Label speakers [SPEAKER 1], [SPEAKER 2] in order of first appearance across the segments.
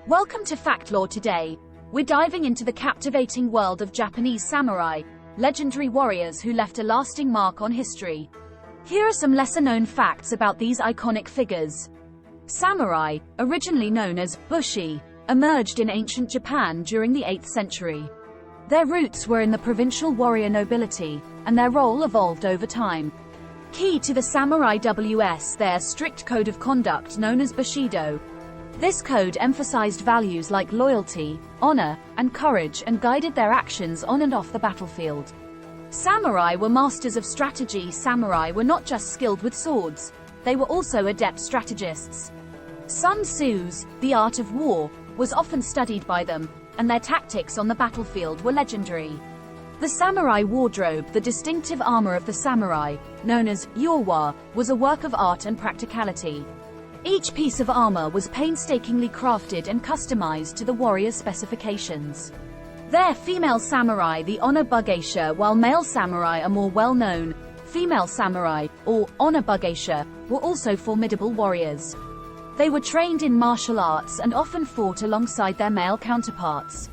[SPEAKER 1] Welcome to Fact Lore. Today, we're diving into the captivating world of Japanese samurai, legendary warriors who left a lasting mark on history. Here are some lesser-known facts about these iconic figures. Samurai, originally known as Bushi, emerged in ancient Japan during the 8th century. Their roots were in the provincial warrior nobility, and their role evolved over time. Key to the samurai was their strict code of conduct known as Bushido. This code emphasized values like loyalty, honor, and courage and guided their actions on and off the battlefield. Samurai were masters of strategy. Samurai were not just skilled with swords, they were also adept strategists. Sun Tzu's The Art of War was often studied by them, and their tactics on the battlefield were legendary. The samurai wardrobe, the distinctive armor of the samurai, known as yorwa, was a work of art and practicality. Each piece of armor was painstakingly crafted and customized to the warrior's specifications. Their female samurai, the onna-bugeisha, while male samurai are more well-known, female samurai, or onna-bugeisha, were also formidable warriors. They were trained in martial arts and often fought alongside their male counterparts.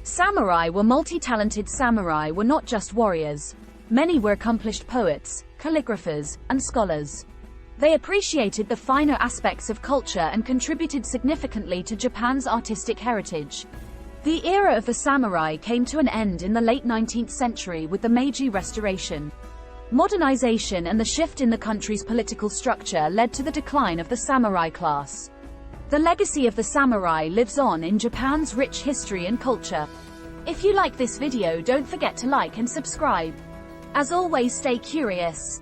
[SPEAKER 1] Samurai were multi-talented. Samurai were not just warriors. Many were accomplished poets, calligraphers, and scholars. They appreciated the finer aspects of culture and contributed significantly to Japan's artistic heritage. The era of the samurai came to an end in the late 19th century with the Meiji Restoration. Modernization and the shift in the country's political structure led to the decline of the samurai class. The legacy of the samurai lives on in Japan's rich history and culture. If you like this video, don't forget to like and subscribe. As always, stay curious.